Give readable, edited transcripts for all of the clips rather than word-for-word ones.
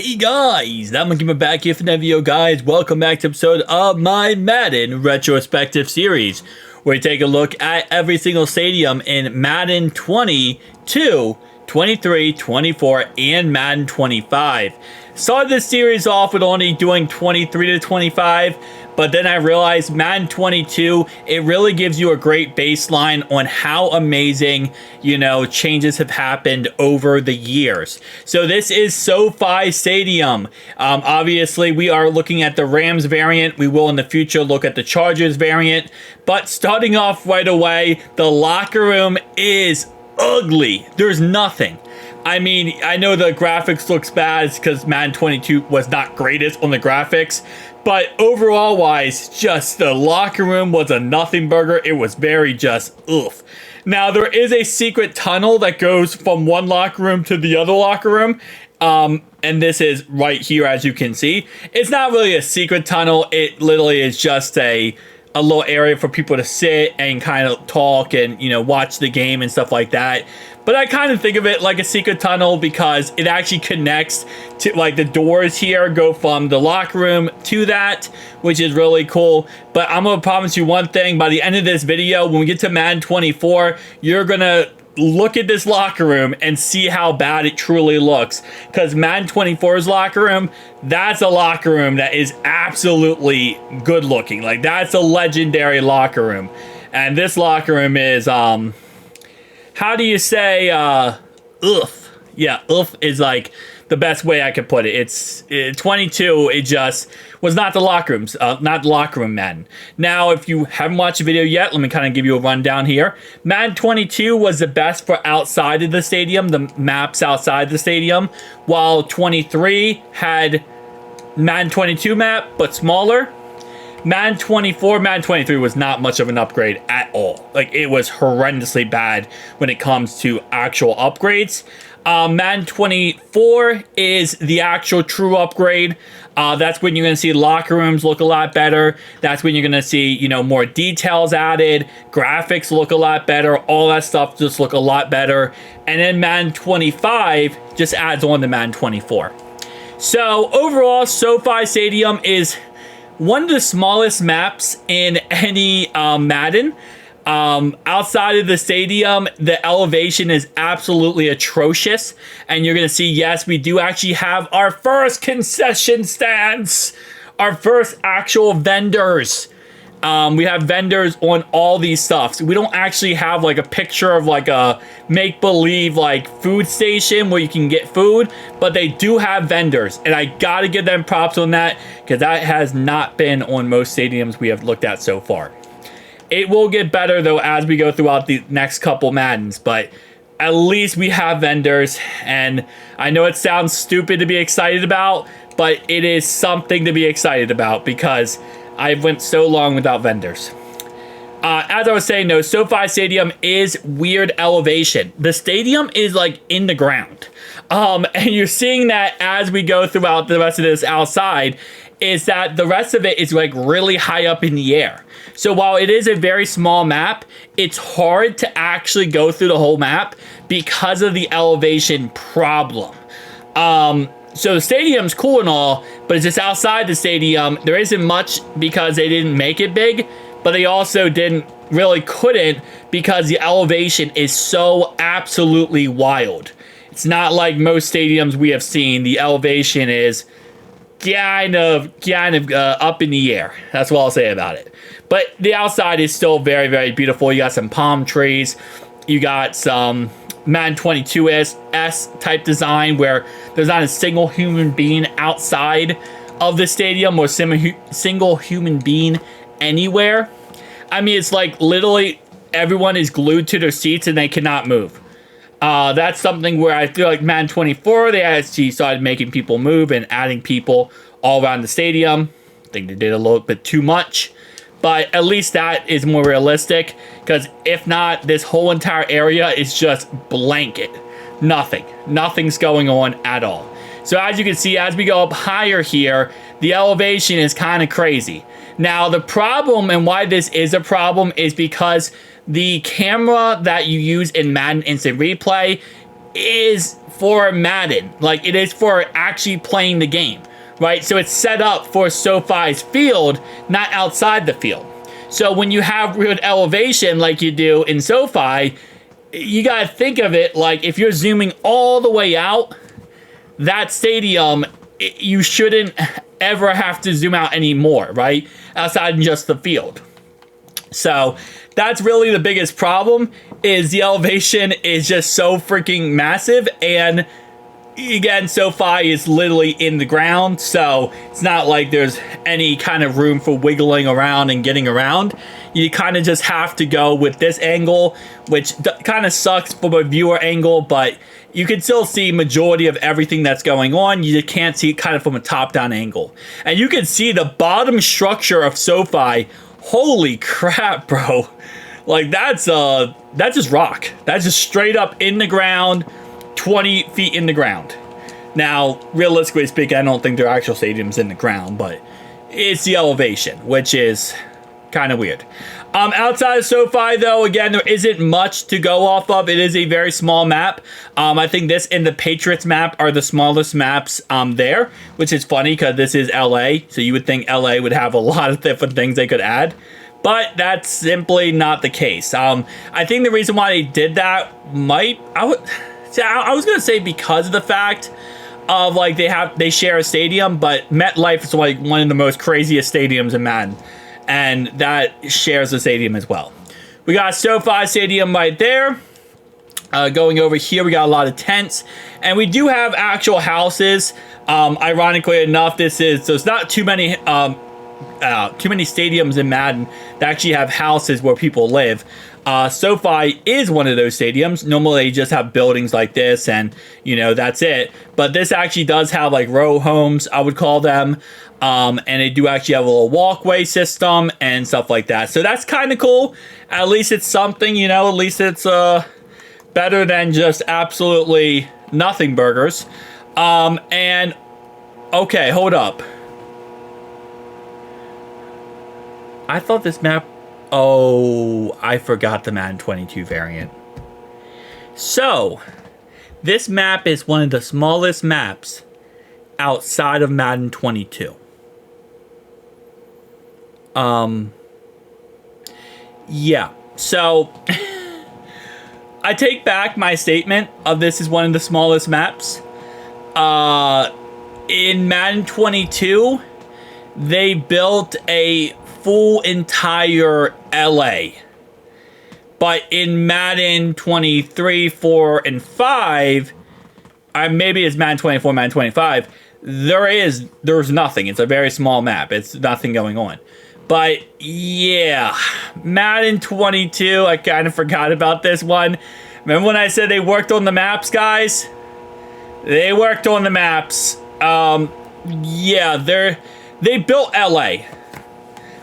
Hey guys, I'm Noclipped back here for another video, guys. Welcome back to episode of my Madden retrospective series, where we take a look at every single stadium in Madden 22, 23, 24, and Madden 25. Started this series off with only doing 23 to 25, but then I realized Madden 22, it really gives you a great baseline on how amazing, changes have happened over the years. So this is SoFi Stadium. Obviously, we are looking at the Rams variant. We will in the future look at the Chargers variant. But starting off right away, the locker room is ugly. There's nothing. I mean, I know the graphics looks bad because Madden 22 was not greatest on the graphics, but overall wise, just the locker room was a nothing burger. It was very just oof. Now, there is a secret tunnel that goes from one locker room to the other locker room. And this is right here, as you can see. It's not really a secret tunnel. It literally is just a little area for people to sit and kind of talk and, watch the game and stuff like that. But I kind of think of it like a secret tunnel because it actually connects to, like, the doors here go from the locker room to that, which is really cool. But I'm going to promise you one thing. By the end of this video, when we get to Madden 24, you're going to look at this locker room and see how bad it truly looks. Because Madden 24's locker room, that's a locker room that is absolutely good looking. Like, that's a legendary locker room. And this locker room is, how do you say, oof? Yeah, oof is like the best way I could put it. It's 22. It just was not the locker rooms, not the locker room Madden. Now, if you haven't watched the video yet, let me kind of give you a rundown here. Madden 22 was the best for outside of the stadium, the maps outside the stadium, while 23 had Madden 22 map, but smaller. Madden 24, Madden 23 was not much of an upgrade at all. Like, it was horrendously bad when it comes to actual upgrades. Madden 24 is the actual true upgrade. That's when you're going to see locker rooms look a lot better. That's when you're going to see, more details added. Graphics look a lot better. All that stuff just look a lot better. And then Madden 25 just adds on to Madden 24. So overall, SoFi Stadium is one of the smallest maps in any Madden. Outside of the stadium, the elevation is absolutely atrocious. And you're going to see, yes, we do actually have our first concession stands. Our first actual vendors. We have vendors on all these stuff. So we don't actually have like a picture of like a make-believe like food station where you can get food, but they do have vendors, and I gotta give them props on that because that has not been on most stadiums we have looked at so far. It will get better though as we go throughout the next couple Maddens, but at least we have vendors, and I know it sounds stupid to be excited about, but it is something to be excited about because I went so long without vendors. As I was saying, though, SoFi Stadium is weird elevation. The stadium is, like, in the ground. And you're seeing that as we go throughout the rest of this outside, is that the rest of it is, like, really high up in the air. So while it is a very small map, it's hard to actually go through the whole map because of the elevation problem. So the stadium's cool and all, but it's just outside the stadium. There isn't much because they didn't make it big, but they also couldn't because the elevation is so absolutely wild. It's not like most stadiums we have seen. The elevation is kind of up in the air. That's what I'll say about it. But the outside is still very, very beautiful. You got some palm trees. You got some Madden 22S type design where there's not a single human being outside of the stadium or single human being anywhere. I mean, it's like literally everyone is glued to their seats and they cannot move. That's something where I feel like Madden 24, they actually started making people move and adding people all around the stadium. I think they did a little bit too much. But at least that is more realistic, because if not, this whole entire area is just blanket. Nothing's going on at all. So as you can see, as we go up higher here, the elevation is kind of crazy. Now, the problem and why this is a problem is because the camera that you use in Madden Instant Replay is for Madden. Like, it is for actually playing the game, right? So it's set up for SoFi's field, not outside the field. So when you have weird elevation like you do in SoFi, you got to think of it like if you're zooming all the way out, that stadium, you shouldn't ever have to zoom out anymore, right? Outside of just the field. So that's really the biggest problem, is the elevation is just so freaking massive. And again, SoFi is literally in the ground, so it's not like there's any kind of room for wiggling around and getting around. You kind of just have to go with this angle, which kind of sucks from a viewer angle, but you can still see majority of everything that's going on. You just can't see it kind of from a top-down angle. And you can see the bottom structure of SoFi. Holy crap, bro. Like, that's just rock. That's just straight up in the ground, 20 feet in the ground. Now, realistically speaking, I don't think their actual stadium's in the ground, but it's the elevation, which is kind of weird. Outside of SoFi, though, again, there isn't much to go off of. It is a very small map. I think this and the Patriots map are the smallest maps there, which is funny because this is LA, so you would think LA would have a lot of different things they could add. But that's simply not the case. I think the reason why they did that I was going to say because of the fact of, like, they share a stadium, but MetLife is like one of the most craziest stadiums in Madden. And that shares the stadium as well. We got SoFi Stadium right there. Going over here, we got a lot of tents. And we do have actual houses. Ironically enough, there's not too many stadiums in Madden that actually have houses where people live. SoFi is one of those stadiums. Normally, they just have buildings like this, and, you know, that's it. But this actually does have, like, row homes, I would call them. And they do actually have a little walkway system and stuff like that. So that's kind of cool. At least it's something, you know, at least it's better than just absolutely nothing burgers. And, okay, hold up. I thought this map... Oh, I forgot the Madden 22 variant. So, this map is one of the smallest maps outside of Madden 22. Yeah. So, I take back my statement of this is one of the smallest maps. In Madden 22, they built a full entire LA. But in Madden 23, 4, and 5, maybe it's Madden 24, Madden 25, there's nothing. It's a very small map. It's nothing going on. But yeah, Madden 22, I kind of forgot about this one. Remember when I said they worked on the maps, guys? They worked on the maps. Yeah, they built LA.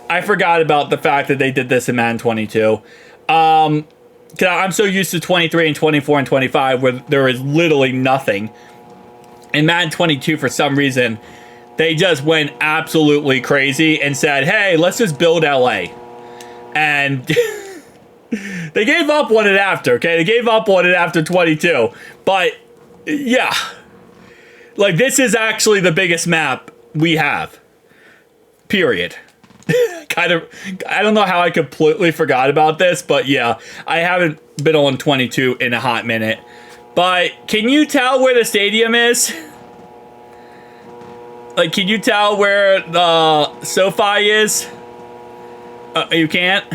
I forgot about the fact that they did this in Madden 22. I'm so used to 23 and 24 and 25 where there is literally nothing. In Madden 22, for some reason, they just went absolutely crazy and said, hey, let's just build LA. And they gave up on it after, okay? They gave up on it after 22. But, yeah. Like, this is actually the biggest map we have. Period. I don't know how I completely forgot about this, but yeah, I haven't been on 22 in a hot minute. But can you tell where the stadium is? Like, can you tell where the SoFi is? You can't?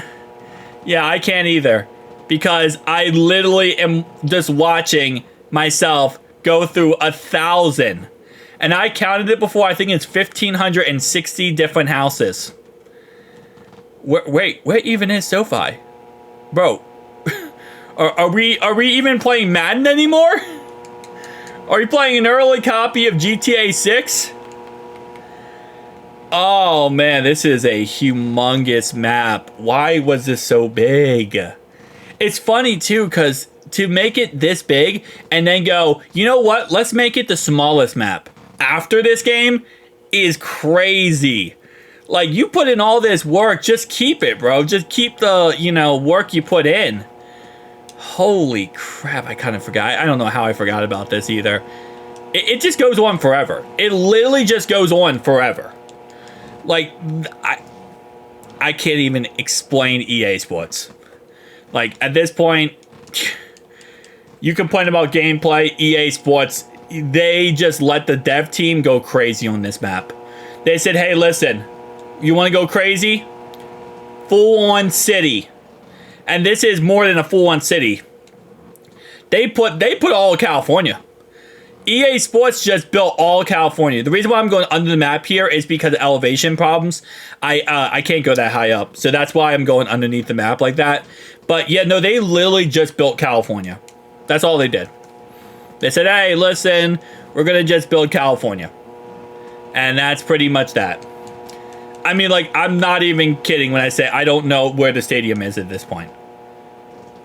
Yeah, I can't either. Because I literally am just watching myself go through 1,000. And I counted it before, I think it's 1,560 different houses. Wait, where even is SoFi? Bro, are we even playing Madden anymore? Are you playing an early copy of GTA 6? Oh man, this is a humongous map. Why was this so big? It's funny too, because to make it this big and then go, you know what? Let's make it the smallest map after this game is crazy. Like, you put in all this work, just keep it, bro. Just keep the, work you put in. Holy crap, I kind of forgot. I don't know how I forgot about this either. It just goes on forever. It literally just goes on forever. Like, I can't even explain EA Sports. Like, at this point, you complain about gameplay, EA Sports, they just let the dev team go crazy on this map. They said, hey, listen, you want to go crazy? Full-on city. And this is more than a full-on city. They put all of California. EA Sports just built all of California. The reason why I'm going under the map here is because of elevation problems. I can't go that high up. So that's why I'm going underneath the map like that. But yeah, no, they literally just built California. That's all they did. They said, hey, listen, we're going to just build California. And that's pretty much that. I mean, like, I'm not even kidding when I say I don't know where the stadium is at this point.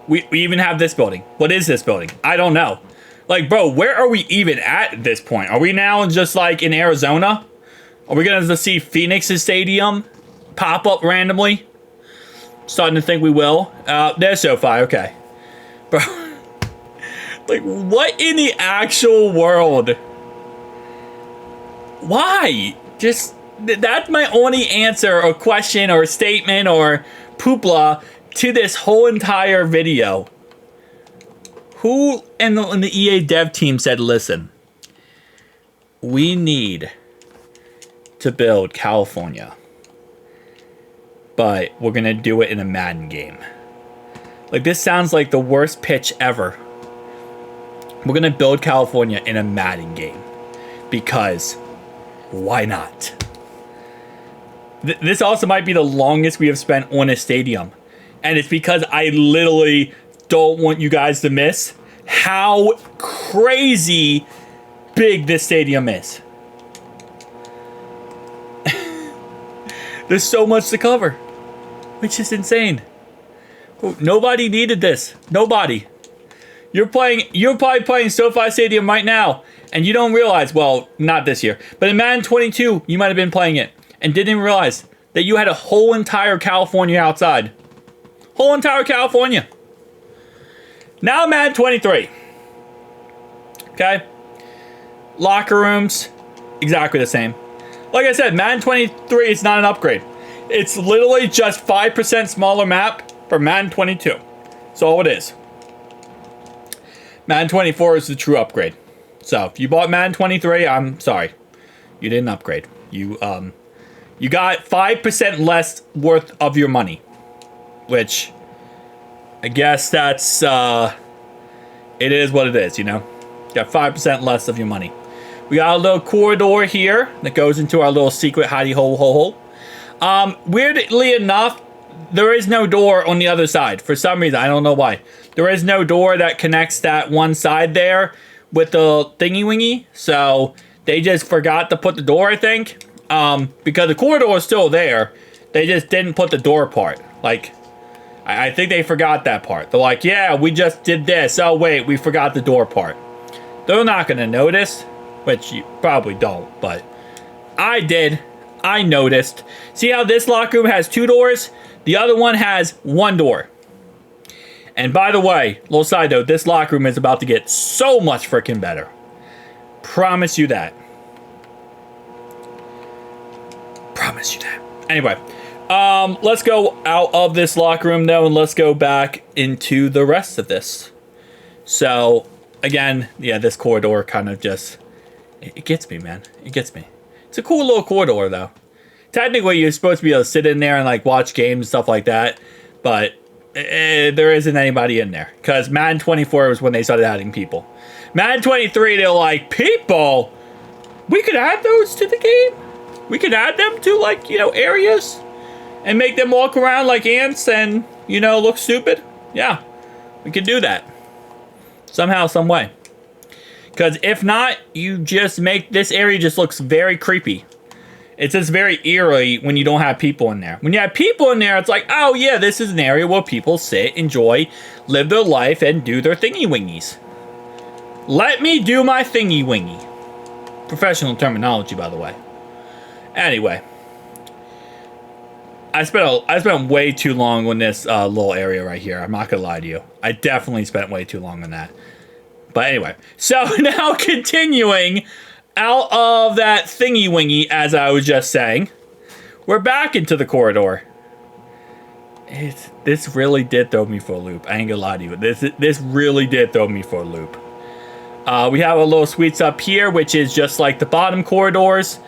We even have this building. What is this building? I don't know. Like, bro, where are we even at this point? Are we now just, like, in Arizona? Are we going to see Phoenix's stadium pop up randomly? Starting to think we will. There's SoFi, okay. Bro. Like, what in the actual world? Why? Just, that's my only answer or question or statement or poopla to this whole entire video. Who in the EA dev team said, listen, we need to build California, but we're going to do it in a Madden game. Like, this sounds like the worst pitch ever. We're going to build California in a Madden game because why not? This also might be the longest we have spent on a stadium. And it's because I literally don't want you guys to miss how crazy big this stadium is. There's so much to cover, which is insane. Nobody needed this. Nobody. You're probably playing SoFi Stadium right now, and you don't realize, well, not this year, but in Madden 22, you might have been playing it and didn't realize that you had a whole entire California outside. Whole entire California. Now Madden 23. Okay? Locker rooms, exactly the same. Like I said, Madden 23 is not an upgrade. It's literally just 5% smaller map for Madden 22. That's all it is. Madden 24 is the true upgrade. So if you bought Madden 23, I'm sorry. You didn't upgrade. You got 5% less worth of your money. Which, I guess that's, it is what it is, you know? Got 5% less of your money. We got a little corridor here that goes into our little secret hidey hole. Weirdly enough, there is no door on the other side. For some reason, I don't know why. There is no door that connects that one side there with the thingy-wingy. So, they just forgot to put the door, I think. Because the corridor is still there. They just didn't put the door part. Like, I think they forgot that part. They're like, yeah, we just did this. Oh, wait, we forgot the door part. They're not going to notice, which you probably don't, but I did. I noticed. See how this locker room has 2 doors? The other one has 1 door. And by the way, little side note, this locker room is about to get so much freaking better. Promise you that. Promise you that. Anyway. Let's go out of this locker room though, and let's go back into the rest of this. So, again, yeah, this corridor kind of just, it gets me, man. It gets me. It's a cool little corridor though. Technically, you're supposed to be able to sit in there and like watch games and stuff like that, but there isn't anybody in there. Because Madden 24 was when they started adding people. Madden 23, they're like, people? We could add those to the game? We could add them to, like, you know, areas? And make them walk around like ants and, you know, look stupid? Yeah, we can do that. Somehow, some way. Because if not, you just make this area just looks very creepy. It's just very eerie when you don't have people in there. When you have people in there, it's like, oh yeah, this is an area where people sit, enjoy, live their life, and do their thingy-wingies. Let me do my thingy-wingy. Professional terminology, by the way. Anyway. I spent way too long on this little area right here. I'm not gonna lie to you. I definitely spent way too long on that. But anyway, so now continuing out of that thingy wingy, as I was just saying, we're back into the corridor. This really did throw me for a loop. I ain't gonna lie to you. This really did throw me for a loop. We have a little suites up here, which is just like the bottom corridors.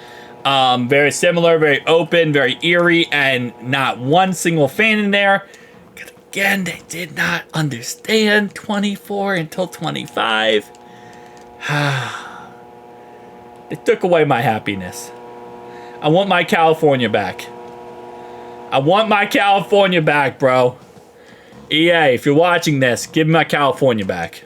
Very similar, very open, very eerie, and not one single fan in there. Because again, they did not understand 24 until 25. They took away my happiness. I want my California back. I want my California back, bro. EA, if you're watching this, give me my California back.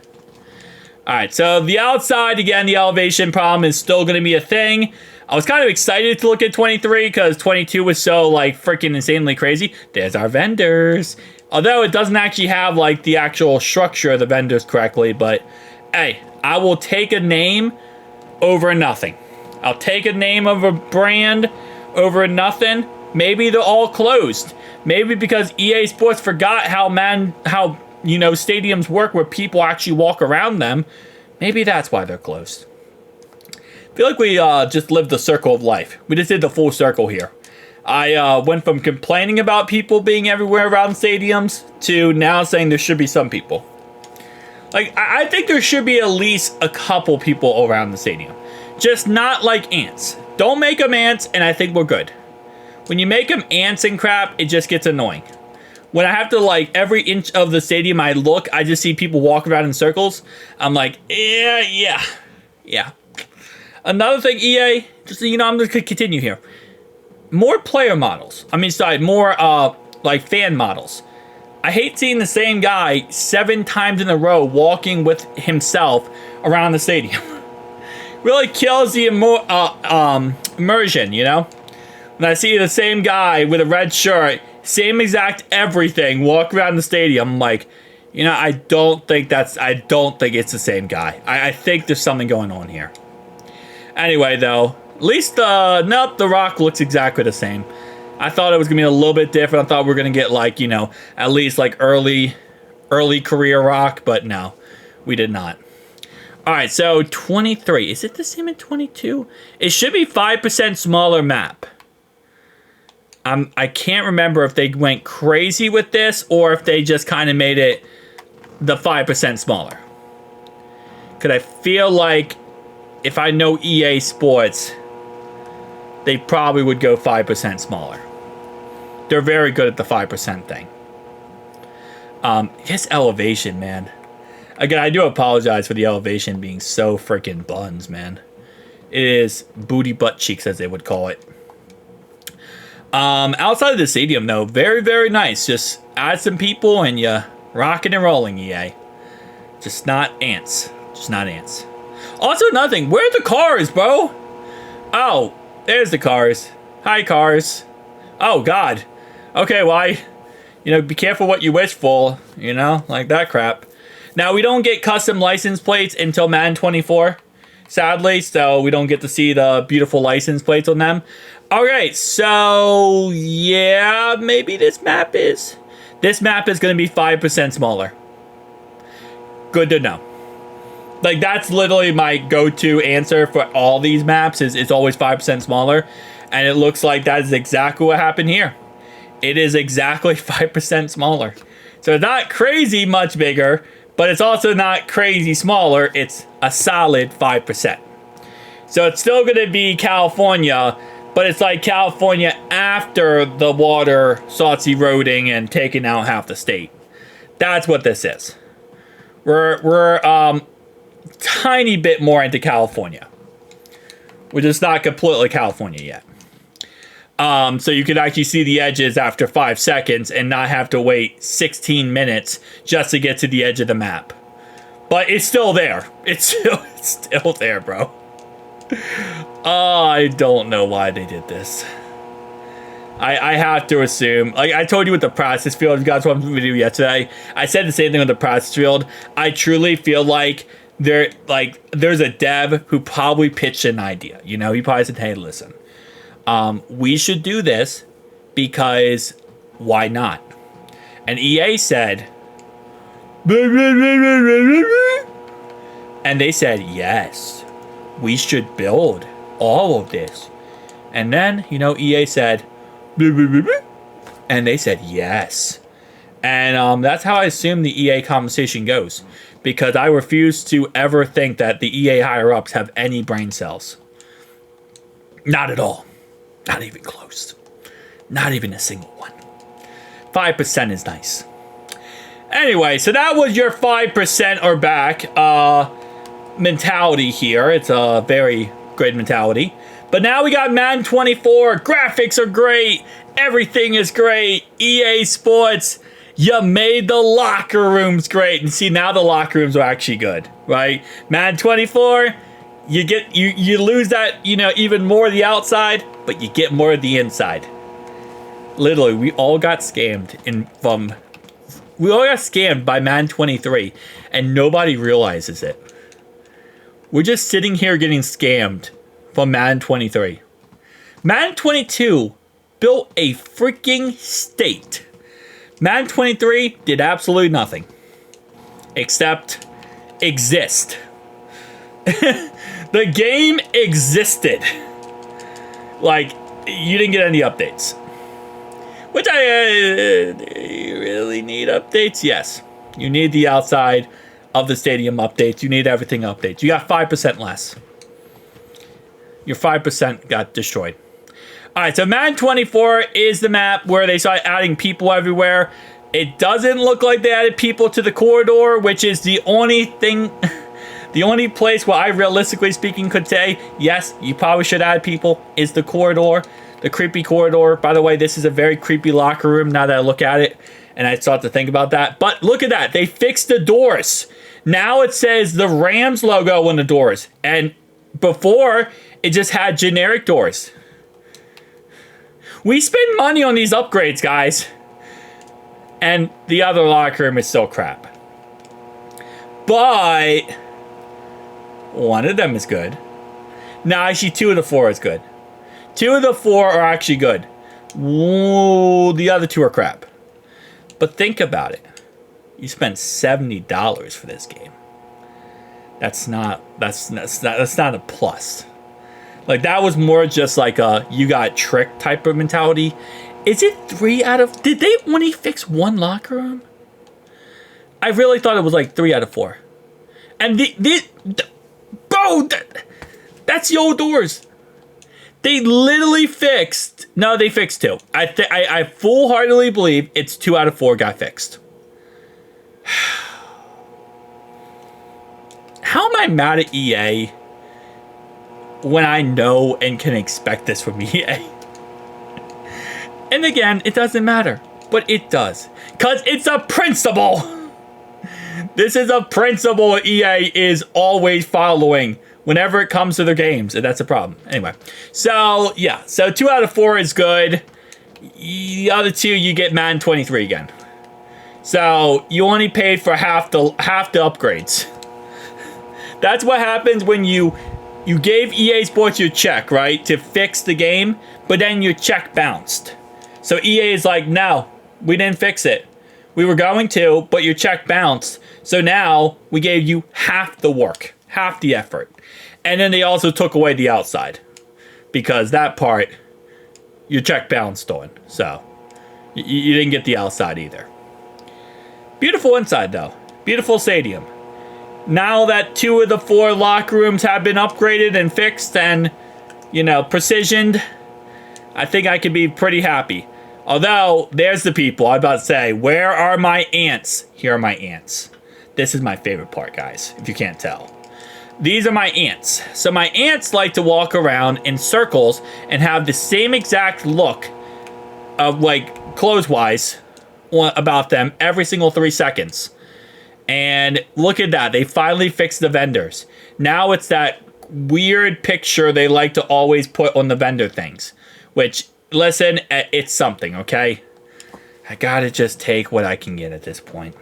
Alright, so the outside, again, the elevation problem is still going to be a thing. I was kind of excited to look at 23 because 22 was so, like, freaking insanely crazy. There's our vendors. Although it doesn't actually have, like, the actual structure of the vendors correctly. But, hey, I will take a name over nothing. I'll take a name of a brand over nothing. Maybe they're all closed. Maybe because EA Sports forgot how stadiums work where people actually walk around them. Maybe that's why they're closed. I feel like we just lived the circle of life. We just did the full circle here. I went from complaining about people being everywhere around stadiums to now saying there should be some people. Like, I think there should be at least a couple people around the stadium. Just not like ants. Don't make them ants, and I think we're good. When you make them ants and crap, it just gets annoying. When I have to, like, every inch of the stadium I look, I just see people walk around in circles. I'm like, yeah. Another thing, EA, just so you know, I'm going to continue here. More player models. More, like, fan models. I hate seeing the same guy 7 times in a row walking with himself around the stadium. Really kills the immersion, you know? When I see the same guy with a red shirt, same exact everything, walk around the stadium, I'm like, you know, I don't think it's the same guy. I think there's something going on here. Anyway, though, at least, nope, The Rock looks exactly the same. I thought it was going to be a little bit different. I thought we were going to get, like, you know, at least, like, early career Rock, but no, we did not. All right, so 23. Is it the same in 22? It should be 5% smaller map. I can't remember if they went crazy with this or if they just kind of made it the 5% smaller. Because I feel like if I know EA Sports, they probably would go 5% smaller. They're very good at the 5% thing. This elevation, man. Again, I do apologize for the elevation being so freaking buns, man. It is booty butt cheeks, as they would call it. Outside of the stadium, though, very, very nice. Just add some people and you rocking and rolling, EA. Just not ants. Just not ants. Also, another thing. Where are the cars, bro? Oh, there's the cars. Hi, cars. Oh, God. Okay, well, be careful what you wish for, you know, like that crap. Now, we don't get custom license plates until Madden 24, sadly, so we don't get to see the beautiful license plates on them. Alright, so, yeah, maybe this map is going to be 5% smaller. Good to know. Like, that's literally my go-to answer for all these maps, is it's always 5% smaller, and it looks like that is exactly what happened here. It is exactly 5% smaller. So it's not crazy much bigger, but it's also not crazy smaller. It's a solid 5%. So it's still going to be California, but it's like California after the water starts eroding and taking out half the state. That's what this is. We're tiny bit more into California. We're just not completely California yet. So you could actually see the edges after 5 seconds and not have to wait 16 minutes just to get to the edge of the map. But it's still there. It's still there, bro. I don't know why they did this. I have to assume, like I told you with the practice field, you guys watched the video yesterday, I said the same thing with the practice field. I truly feel like there's a dev who probably pitched an idea. You know, he probably said, hey, listen, we should do this because why not? And EA said, and they said, yes, we should build all of this. And then, EA said, and they said, yes. And that's how I assume the EA conversation goes, because I refuse to ever think that the EA higher-ups have any brain cells. Not at all. Not even close. Not even a single one. 5% is nice. Anyway, so that was your 5% or back mentality here. It's a very great mentality. But now we got Madden 24. Graphics are great. Everything is great. EA Sports, you made the locker rooms great. And see, now the locker rooms are actually good, right? Madden 24, you lose that, even more of the outside, but you get more of the inside. Literally, we all got scammed by Madden 23, and nobody realizes it. We're just sitting here getting scammed from Madden 23. Madden 22 built a freaking state. Madden 23 did absolutely nothing except exist. The game existed. Like, you didn't get any updates. Which do you really need updates? Yes. You need the outside of the stadium updates. You need everything updates. You got 5% less. Your 5% got destroyed. Alright, so Madden 24 is the map where they started adding people everywhere. It doesn't look like they added people to the corridor, which is the only thing, the only place where I realistically speaking could say, yes, you probably should add people, is the corridor. The creepy corridor. By the way, this is a very creepy locker room now that I look at it and I start to think about that. But look at that. They fixed the doors. Now it says the Rams logo on the doors. And before, it just had generic doors. We spend money on these upgrades, guys. And the other locker room is still crap. But one of them is good. No, actually 2 of the 4 is good. 2 of the 4 are actually good. Whoa, the other 2 are crap. But think about it. You spent $70 for this game. That's not a plus. Like, that was more just like a you got tricked type of mentality. Is it 3 out of... Did they only fix 1 locker room? I really thought it was like 3 out of 4. And bro, that's the old doors. They literally fixed... No, they fixed 2. I full-heartedly believe it's 2 out of 4 got fixed. How am I mad at EA when I know and can expect this from EA? And again, it doesn't matter. But it does. Because it's a principle. This is a principle EA is always following whenever it comes to their games, and that's a problem. Anyway, so yeah, so 2 out of 4 is good. The other 2, you get Madden 23 again. So you only paid for half the upgrades. That's what happens when you gave EA Sports your check, right, to fix the game, but then your check bounced. So EA is like, no, we didn't fix it. We were going to, but your check bounced. So now we gave you half the work, half the effort. And then they also took away the outside, because that part, your check bounced on. So you didn't get the outside either. Beautiful inside, though. Beautiful stadium. Now that 2 of the 4 locker rooms have been upgraded and fixed and, precisioned, I think I could be pretty happy. Although, there's the people. I'm about to say, where are my ants? Here are my ants. This is my favorite part, guys, if you can't tell. These are my ants. So my ants like to walk around in circles and have the same exact look of, like, clothes-wise about them every single 3 seconds. And look at that. They finally fixed the vendors. Now it's that weird picture they like to always put on the vendor things. Which, listen, it's something, okay? I gotta just take what I can get at this point.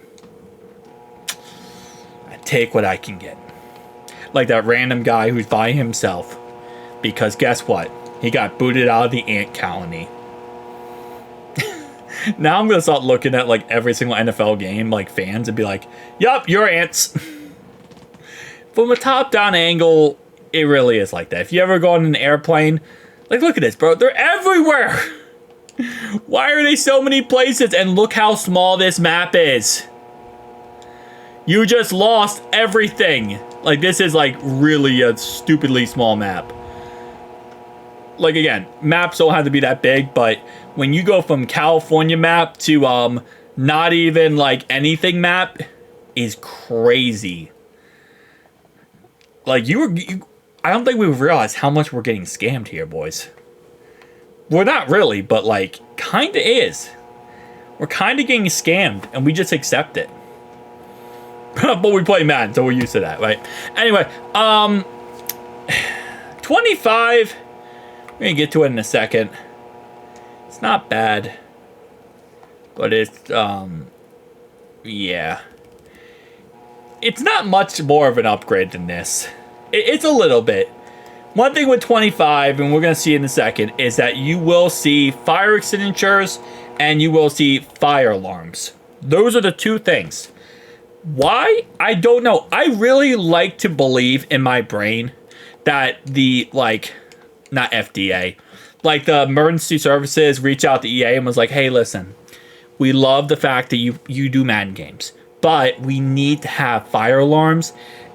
I take what I can get. Like that random guy who's by himself. Because guess what? He got booted out of the ant colony. Now I'm gonna start looking at like every single NFL game, like fans, and be like, "Yup, you're ants." From a top-down angle, it really is like that. If you ever go on an airplane, like look at this, bro. They're everywhere. Why are they so many places? And look how small this map is. You just lost everything. Like this is like really a stupidly small map. Like again, maps don't have to be that big, but when you go from California map to not even like anything map is crazy. Like I don't think we realize how much we're getting scammed here, boys. We're not really, but like kinda is. We're kinda getting scammed and we just accept it. But we play Madden, so we're used to that, right? Anyway, 25. We're gonna get to it in a second. It's not bad, but it's yeah. It's not much more of an upgrade than this. It's a little bit. One thing with 25, and we're gonna see in a second, is that you will see fire extinguishers and you will see fire alarms. Those are the two things. Why? I don't know. I really like to believe in my brain that the, like, not FDA, like the emergency services reach out to EA and was like, hey, listen, we love the fact that you do Madden games, but we need to have fire alarms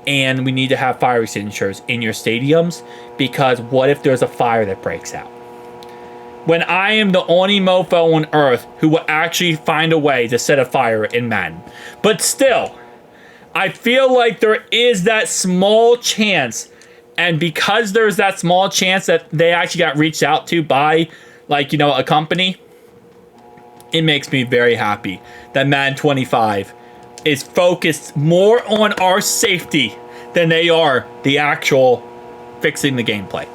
and we need to have fire extinguishers in your stadiums because what if there's a fire that breaks out? When I am the only mofo on earth who will actually find a way to set a fire in Madden. But still, I feel like there is that small chance, and because there's that small chance that they actually got reached out to by, like, you know, a company, it makes me very happy that Madden 25 is focused more on our safety than they are the actual fixing the gameplay.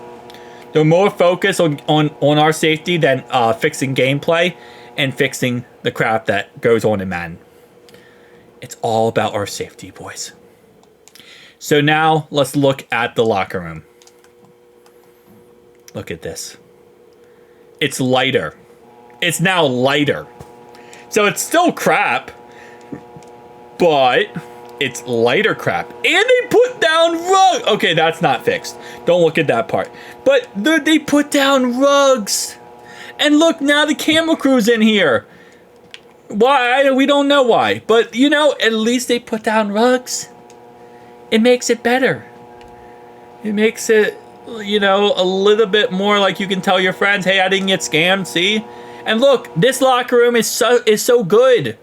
They're more focused on our safety than fixing gameplay and fixing the crap that goes on in Madden. It's all about our safety, boys. So now let's look at the locker room. Look at this. It's lighter. It's now lighter. So it's still crap, but it's lighter crap. And they put down rugs. Okay, that's not fixed. Don't look at that part. But they put down rugs. And look, now the camera crew's in here. Why? We don't know why. But, you know, at least they put down rugs. It makes it better. It makes it, you know, a little bit more like you can tell your friends, hey, I didn't get scammed, see? And look, this locker room is so good.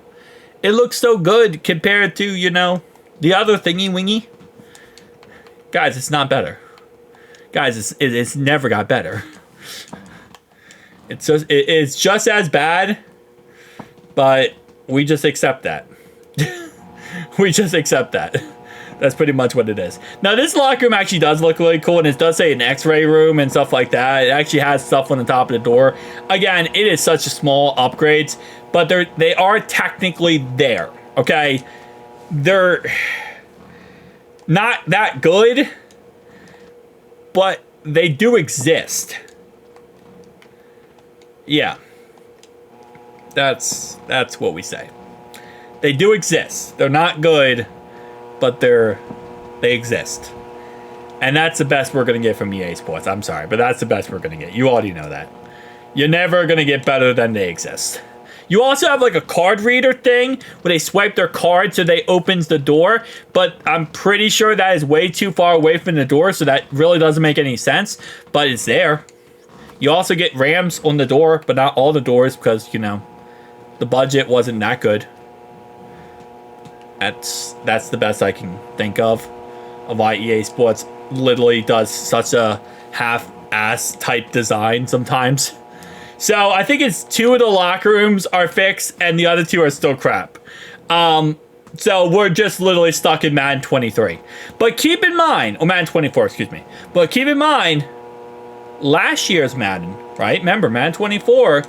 It looks so good compared to, you know, the other thingy-wingy. Guys, it's not better. Guys, it's never got better. It's just as bad, but we just accept that. We just accept that. That's pretty much what it is. Now, this locker room actually does look really cool, and it does say an X-ray room and stuff like that. It actually has stuff on the top of the door. Again, it is such a small upgrades, but they are technically there, okay? They're not that good, but they do exist. Yeah. That's what we say. They do exist. They're not good, but they exist. And that's the best we're going to get from EA Sports. I'm sorry, but that's the best we're going to get. You already know that. You're never going to get better than they exist. You also have like a card reader thing where they swipe their card so they opens the door, but I'm pretty sure that is way too far away from the door, so that really doesn't make any sense, but it's there. You also get rams on the door, but not all the doors because, you know, the budget wasn't that good. That's the best I can think of why EA Sports literally does such a half-ass type design sometimes. So I think it's 2 of the locker rooms are fixed and the other 2 are still crap. So we're just literally stuck in Madden 23. But keep in mind, or Madden 24, excuse me. But keep in mind, last year's Madden, right? Remember, Madden 24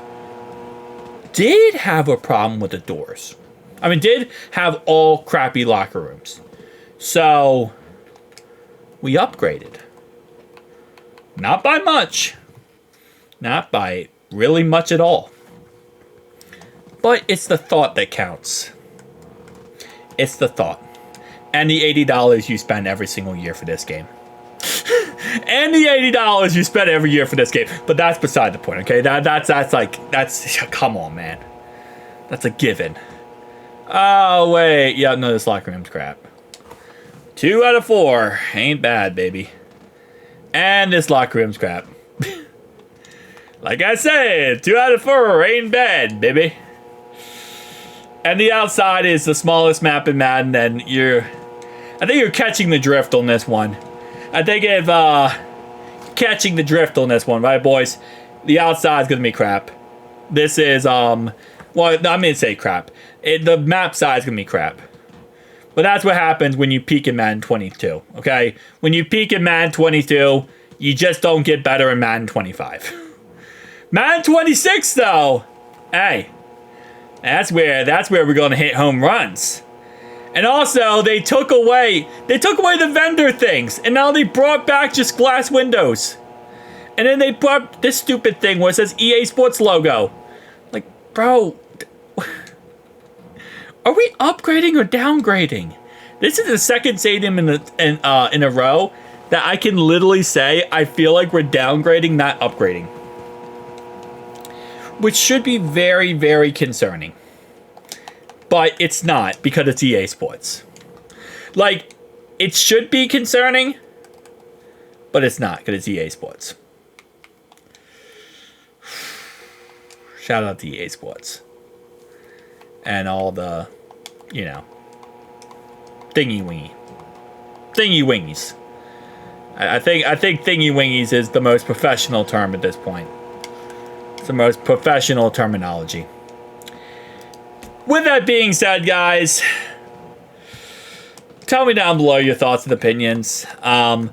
did have a problem with the doors. I mean, did have all crappy locker rooms. So, we upgraded. Not by much. Not by really much at all. But it's the thought that counts. It's the thought. And the $80 you spend every single year for this game. And the $80 you spend every year for this game. But that's beside the point, okay? That's come on, man. That's a given. Oh, wait. Yeah, no, this locker room's crap. 2 out of 4. Ain't bad, baby. And this locker room's crap. Like I said, 2 out of 4 ain't bad, baby. And the outside is the smallest map in Madden, and I think you're catching the drift on this one. I think if catching the drift on this one, right, boys? The outside's gonna be crap. This is well, I'm gonna say crap. The map size is gonna be crap. But that's what happens when you peak in Madden 22. Okay, when you peak in Madden 22, you just don't get better in Madden 25. Madden 26, though, hey. That's where we're gonna hit home runs. And also, they took away the vendor things, and now they brought back just glass windows. And then they brought this stupid thing where it says EA Sports logo. Like, bro, are we upgrading or downgrading? This is the second stadium in a row that I can literally say I feel like we're downgrading, not upgrading. Which should be very, very concerning. But it's not, because it's EA Sports. Like, it should be concerning, but it's not, because it's EA Sports. Shout out to EA Sports. And all the, you know, thingy-wingy. Thingy-wingies. I think thingy-wingies is the most professional term at this point. The most professional terminology. With that being said, guys, tell me down below your thoughts and opinions. As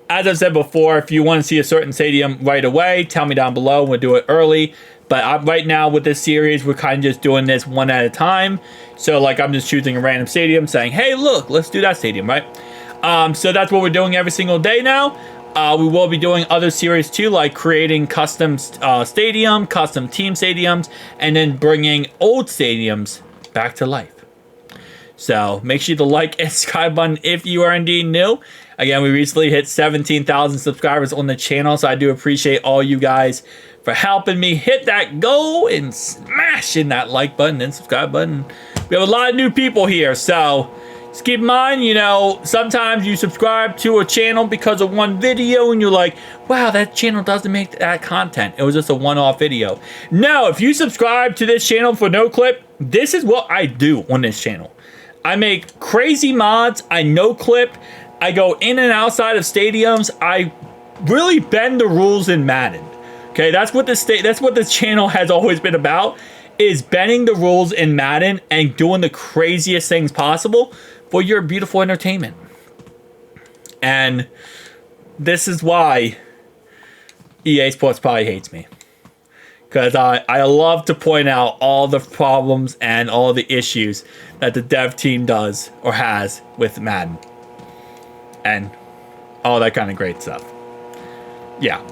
I've said before, if you want to see a certain stadium right away, tell me down below. We'll do it early. But right now with this series, we're kind of just doing this one at a time. So like I'm just choosing a random stadium saying, hey, look, let's do that stadium, right? So that's what we're doing every single day now. We will be doing other series too, like creating custom stadium, custom team stadiums, and then bringing old stadiums back to life. So make sure to like and subscribe button if you are indeed new. Again, we recently hit 17,000 subscribers on the channel, so I do appreciate all you guys for helping me hit that goal and smashing that like button and subscribe button. We have a lot of new people here, so just keep in mind, you know, sometimes you subscribe to a channel because of one video and you're like, wow, that channel doesn't make that content. It was just a one-off video. No, if you subscribe to this channel for Noclipped, this is what I do on this channel. I make crazy mods. I Noclip. I go in and outside of stadiums. I really bend the rules in Madden. Okay, that's what this channel has always been about, is bending the rules in Madden and doing the craziest things possible for your beautiful entertainment. And this is why EA Sports probably hates me. Because I love to point out all the problems and all the issues that the dev team does or has with Madden. And all that kind of great stuff. Yeah.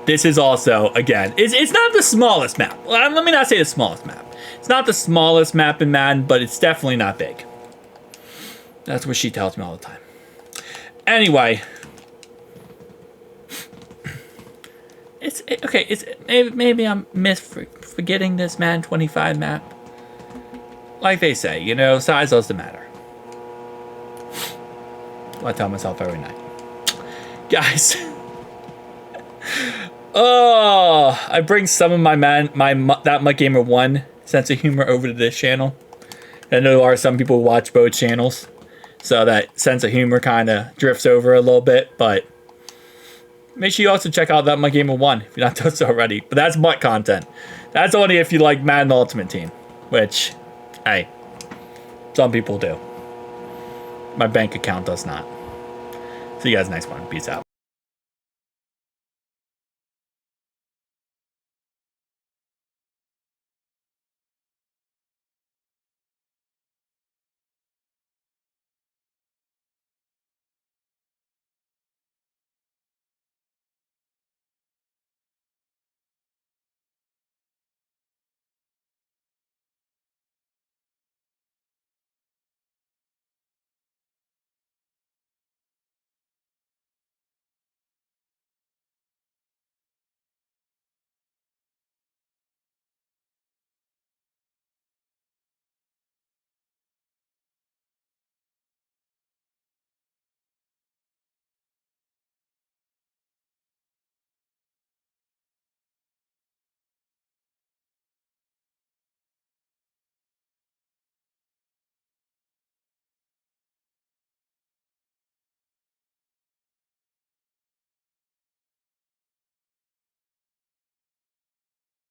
This is also, again, it's not the smallest map. Well, let me not say the smallest map. It's not the smallest map in Madden, but it's definitely not big. That's what she tells me all the time. Anyway. Maybe I'm forgetting this Madden 25 map. Like they say, you know, size doesn't matter. I tell myself every night. Guys. Oh, I bring some of my That Gamer 1 sense of humor over to this channel. I know there are some people who watch both channels, so that sense of humor kind of drifts over a little bit, but make sure you also check out That Gamer 1 if you're not done so already. But that's MUT content. That's only if you like Madden Ultimate Team, which, hey, some people do. My bank account does not. See you guys next one. Peace out.